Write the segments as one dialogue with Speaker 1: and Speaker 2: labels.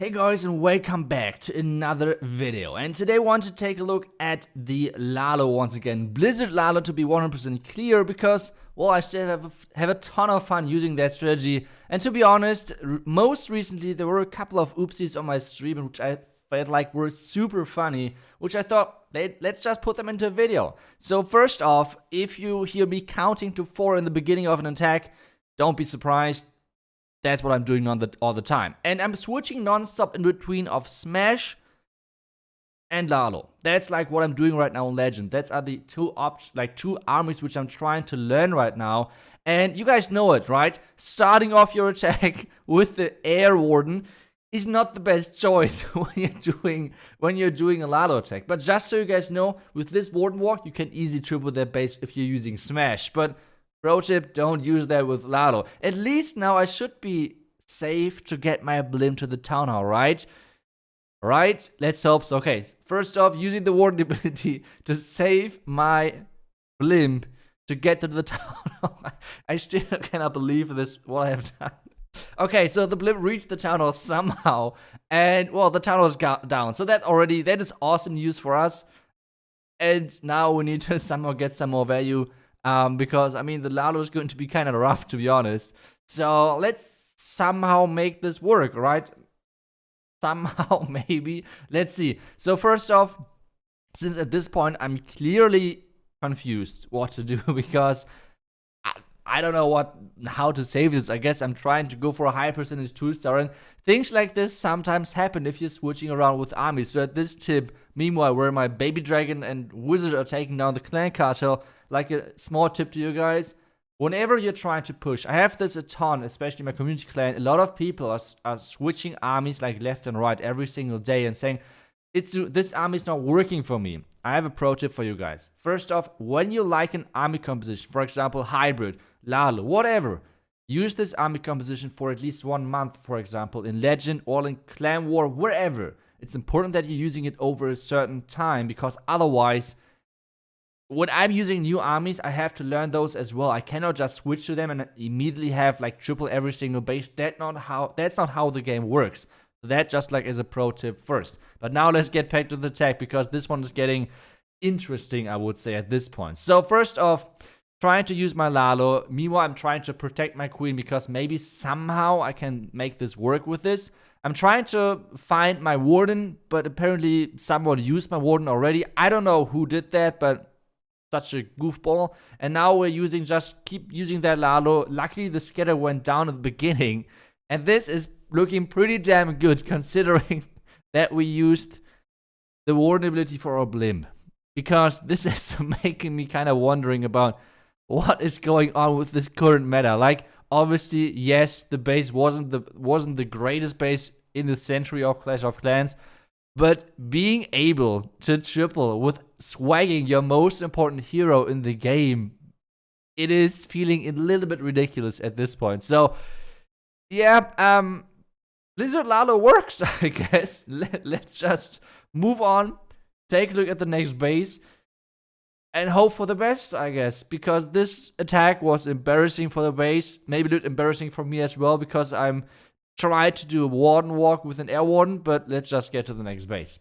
Speaker 1: Hey guys, and welcome back to another video. And today I want to take a look at the Lalo once again. Blizzard Lalo, to be 100% clear, because, well, I still have a ton of fun using that strategy. And to be honest, most recently there were a couple of oopsies on my stream which I felt like were super funny, which I thought, let's just put them into a video. So first off, if you hear me counting to 4 in the beginning of an attack, don't be surprised. That's what I'm doing all the time. And I'm switching non-stop in between of Smash and Lalo. That's like what I'm doing right now in Legend. That's are the two armies which I'm trying to learn right now. And you guys know it, right? Starting off your attack with the Air Warden is not the best choice when you're doing a Lalo attack. But just so you guys know, with this Warden Walk, you can easily triple their base if you're using Smash. But pro tip, don't use that with Lalo. At least now I should be safe to get my Blimp to the Town Hall, right? Right? Let's hope so. Okay, first off, using the Warden ability to save my Blimp to get to the Town Hall. I still cannot believe this, what I have done. Okay, so the Blimp reached the Town Hall somehow, and, well, the Town Hall is down. So that is awesome news for us. And now we need to somehow get some more value. Because, I mean, the Lalo is going to be kind of rough, to be honest. So, let's somehow make this work, right? Somehow, maybe. Let's see. So, first off, since at this point, I'm clearly confused what to do, because I don't know how to save this. I guess I'm trying to go for a high percentage 2-star, and things like this sometimes happen if you're switching around with armies. So, at this tip, meanwhile, where my Baby Dragon and Wizard are taking down the Clan Cartel, like a small tip to you guys, whenever you're trying to push, I have this a ton, especially in my community clan, a lot of people are switching armies like left and right every single day and saying, this army is not working for me. I have a pro tip for you guys. First off, when you like an army composition, for example, Hybrid, Lalo, whatever, use this army composition for at least 1 month, for example, in Legend or in Clan War, wherever. It's important that you're using it over a certain time, because otherwise, when I'm using new armies, I have to learn those as well. I cannot just switch to them and immediately have like triple every single base. That's not how the game works. So that just like is a pro tip first. But now let's get back to the tech, because this one is getting interesting, I would say, at this point. So first off, trying to use my Lalo. Meanwhile, I'm trying to protect my queen, because maybe somehow I can make this work with this. I'm trying to find my Warden, but apparently someone used my Warden already. I don't know who did that, but such a goofball. And now we're keep using that Lalo. Luckily, the scatter went down at the beginning. And this is looking pretty damn good, considering that we used the Warden ability for our Blimp. Because this is making me kind of wondering about what is going on with this current meta. Like, obviously, yes, the base wasn't the greatest base in the century of Clash of Clans. But being able to triple with swagging your most important hero in the game, it is feeling a little bit ridiculous at this point. So, yeah, Blizzard Lalo works, I guess. Let's just move on, take a look at the next base, and hope for the best, I guess. Because this attack was embarrassing for the base, maybe a little embarrassing for me as well, because I'm tried to do a Warden Walk with an Air Warden, but let's just get to the next base.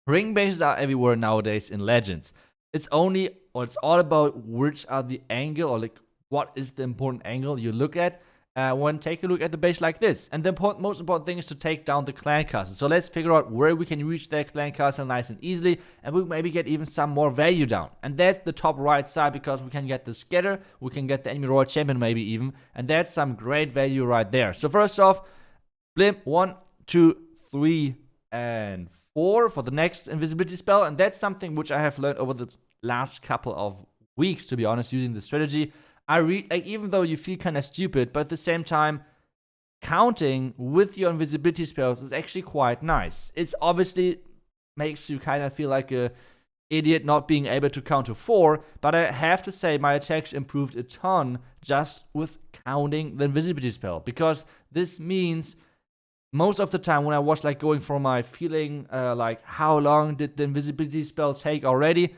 Speaker 1: Ring bases are everywhere nowadays in Legends. It's all about which are the angle, or like what is the important angle you look at when take a look at the base like this. And the most important thing is to take down the Clan Castle. So let's figure out where we can reach that Clan Castle nice and easily, and we maybe get even some more value down. And that's the top right side, because we can get the scatter, we can get the enemy royal champion maybe even, and that's some great value right there. So first off, Blimp 1, 2, 3, and 4 for the next invisibility spell. And that's something which I have learned over the last couple of weeks, to be honest, using the strategy. Even though you feel kind of stupid, but at the same time, counting with your invisibility spells is actually quite nice. It's obviously makes you kind of feel like a idiot not being able to count to 4, but I have to say my attacks improved a ton just with counting the invisibility spell, because this means most of the time when I was like going for my feeling, like how long did the invisibility spell take already,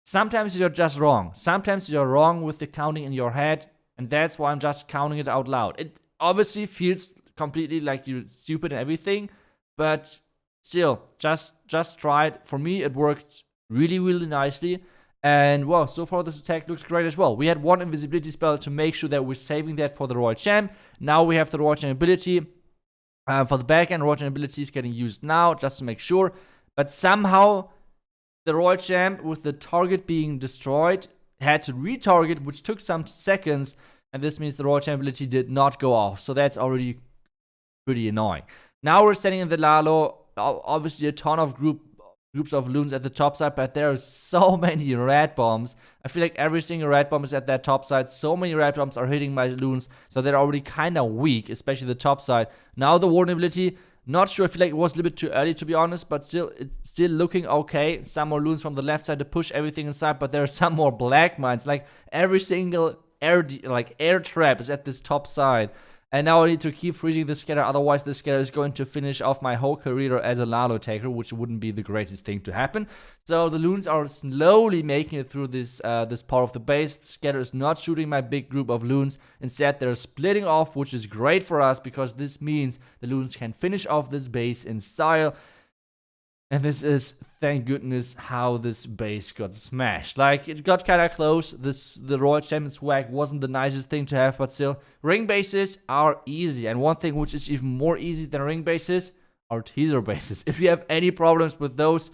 Speaker 1: sometimes you're just wrong. Sometimes you're wrong with the counting in your head, and that's why I'm just counting it out loud. It obviously feels completely like you're stupid and everything, but still, just try it. For me, it worked really, really nicely. And well, so far this attack looks great as well. We had one invisibility spell to make sure that we're saving that for the Royal Champ. Now we have the Royal Champ ability. For the back end, Royal Champ ability is getting used now, just to make sure. But somehow, the Royal Champ, with the target being destroyed, had to retarget, which took some seconds. And this means the Royal Champ ability did not go off. So that's already pretty annoying. Now we're standing in the Lalo. Obviously, a ton of groups of loons at the top side, but there are so many red bombs. I feel like every single red bomb is at that top side. So many red bombs are hitting my loons, so they're already kind of weak, especially the top side. Now the warden ability, not sure. I feel like it was a little bit too early, to be honest, but still, it's still looking okay. Some more loons from the left side to push everything inside, but there are some more black mines. Like every single air trap is at this top side. And now I need to keep freezing the scatter, otherwise the scatter is going to finish off my whole career as a Lalo taker, which wouldn't be the greatest thing to happen. So the loons are slowly making it through this part of the base. The scatter is not shooting my big group of loons. Instead, they're splitting off, which is great for us, because this means the loons can finish off this base in style. And this is, thank goodness, how this base got smashed. Like, it got kind of close. The Royal Champion swag wasn't the nicest thing to have, but still, ring bases are easy. And one thing which is even more easy than ring bases are teaser bases. If you have any problems with those,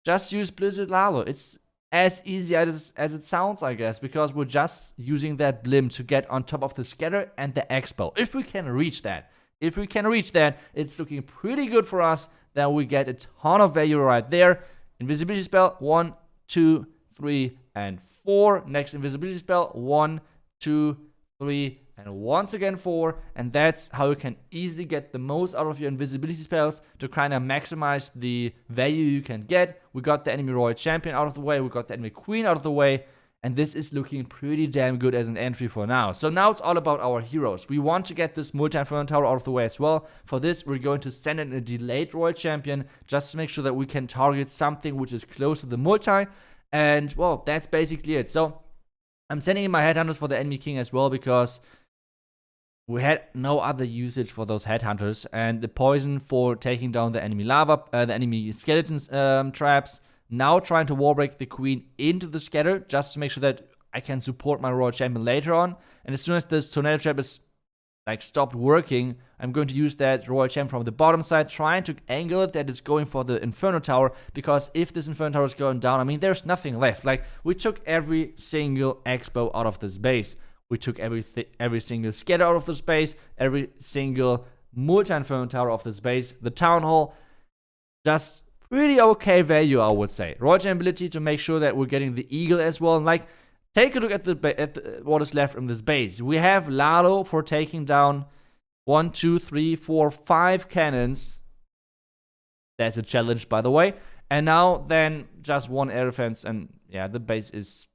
Speaker 1: just use Blizzard Lalo. It's as easy as it sounds, I guess, because we're just using that blimp to get on top of the scatter and the expo. If we can reach that. It's looking pretty good for us. Then we get a ton of value right there. Invisibility spell, 1, 2, 3, and 4. Next invisibility spell, 1, 2, 3, and once again 4. And that's how you can easily get the most out of your invisibility spells to kind of maximize the value you can get. We got the enemy Royal Champion out of the way. We got the enemy Queen out of the way. And this is looking pretty damn good as an entry for now. So now it's all about our heroes. We want to get this multi-inferno tower out of the way as well. For this, we're going to send in a delayed Royal Champion just to make sure that we can target something which is close to the multi. And, well, that's basically it. So I'm sending in my headhunters for the enemy king as well, because we had no other usage for those headhunters. And the poison for taking down the enemy the enemy skeletons traps. Now trying to wallbreak the queen into the scatter, just to make sure that I can support my Royal Champion later on. And as soon as this tornado trap is like stopped working, I'm going to use that Royal Champion from the bottom side, trying to angle it that is going for the Inferno Tower, because if this Inferno Tower is going down, I mean, there's nothing left. Like, we took every single expo out of this base. We took every single scatter out of this base, every single multi-Inferno Tower of this base, the Town Hall, just pretty okay value, I would say. Royal Champion ability to make sure that we're getting the Eagle as well. And like, take a look at what is left in this base. We have Lalo for taking down 1, 2, 3, 4, 5 cannons. That's a challenge, by the way. And now then just 1 air defense, and yeah, the base is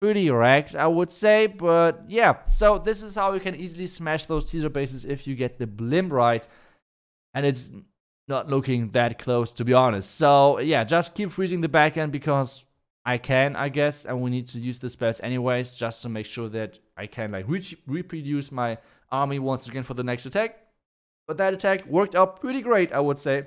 Speaker 1: pretty wrecked, I would say. But yeah, so this is how you can easily smash those teaser bases if you get the blimp right. And it's not looking that close, to be honest. So yeah, just keep freezing the back end, because I can, I guess, and we need to use the spells anyways, just to make sure that I can like reproduce my army once again for the next attack. But that attack worked out pretty great, I would say.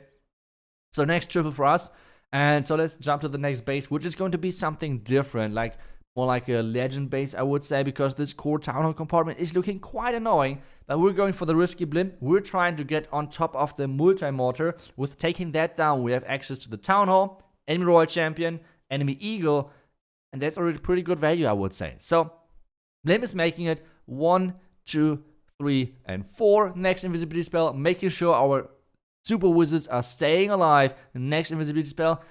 Speaker 1: So next triple for us. And so let's jump to the next base, which is going to be something different, like more like a legend base, I would say, because this core town hall compartment is looking quite annoying. But we're going for the risky blimp. We're trying to get on top of the multi-mortar. With taking that down, we have access to the town hall, enemy Royal Champion, enemy Eagle, and that's already pretty good value, I would say. So blimp is making it 1, 2, 3, and 4. Next invisibility spell, making sure our super wizards are staying alive. Next invisibility spell,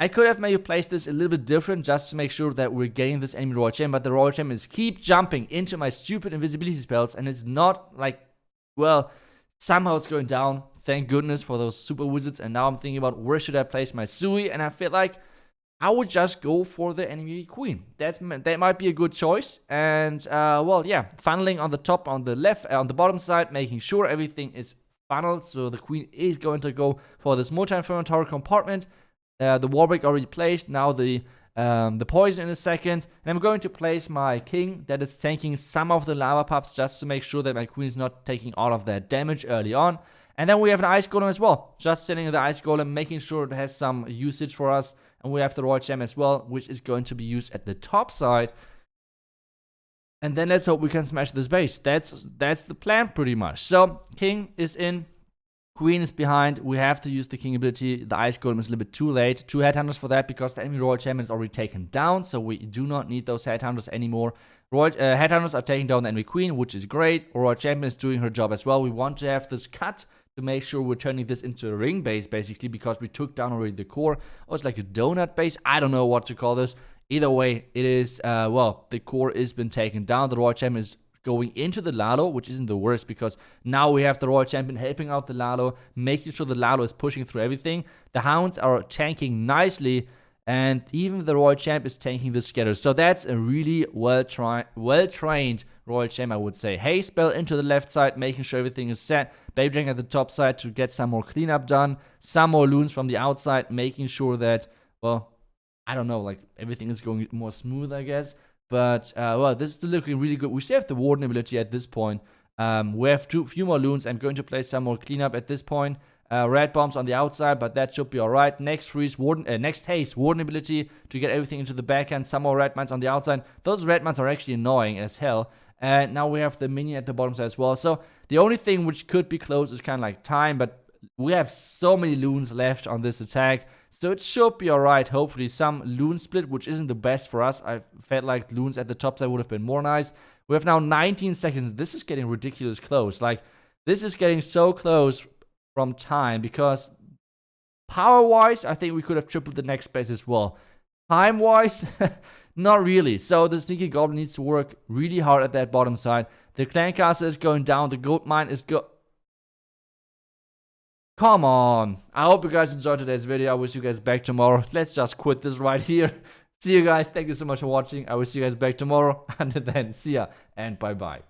Speaker 1: I could have maybe placed this a little bit different just to make sure that we're getting this enemy Royal Champion, but the Royal Champions keep jumping into my stupid invisibility spells, and it's not like, well, somehow it's going down. Thank goodness for those super wizards. And now I'm thinking about where should I place my Sui, and I feel like I would just go for the enemy queen. That might be a good choice. And well, yeah, funneling on the top, on the left, on the bottom side, making sure everything is funneled. So the queen is going to go for this multi-inferno tower compartment. The wall break already placed. Now the the poison in a second. And I'm going to place my king that is tanking some of the lava pups just to make sure that my queen is not taking all of that damage early on. And then we have an ice golem as well. Just sending the ice golem, making sure it has some usage for us. And we have the royal gem as well, which is going to be used at the top side. And then let's hope we can smash this base. That's the plan pretty much. So king is in. Queen is behind. We have to use the king ability. The ice golem is a little bit too late. 2 headhunters for that because the enemy royal champion is already taken down. So we do not need those headhunters anymore. Headhunters are taking down the enemy queen, which is great. Royal champion is doing her job as well. We want to have this cut to make sure we're turning this into a ring base basically because we took down already the core. Oh, it's like a donut base. I don't know what to call this. Either way, it is, well, the core has been taken down. The royal champion is going into the Lalo, which isn't the worst because now we have the royal champion helping out the Lalo, making sure the Lalo is pushing through everything. The hounds are tanking nicely, and even the royal champ is tanking the scatter. So that's a really well-trained royal champ, I would say. Haste spell into the left side, making sure everything is set. Baby Dragon at the top side to get some more cleanup done. Some more loons from the outside, making sure that, well, I don't know, like everything is going more smooth, I guess. But, well, this is still looking really good. We still have the warden ability at this point. We have few more loons. I'm going to place some more cleanup at this point. Red bombs on the outside, but that should be alright. Next freeze, warden, next haste, warden ability to get everything into the backhand. Some more red mines on the outside. Those red mines are actually annoying as hell. And now we have the minion at the bottom side as well. So the only thing which could be close is kind of like time, but we have so many loons left on this attack. So it should be alright, hopefully. Some loon split, which isn't the best for us. I felt like loons at the top side would have been more nice. We have now 19 seconds. This is getting ridiculous close. Like, this is getting so close from time because power-wise, I think we could have tripled the next space as well. Time-wise, not really. So the sneaky goblin needs to work really hard at that bottom side. The clan castle is going down. The gold mine is Come on. I hope you guys enjoyed today's video. I will see you guys back tomorrow. Let's just quit this right here. See you guys. Thank you so much for watching. I will see you guys back tomorrow. Until then, see ya and bye-bye.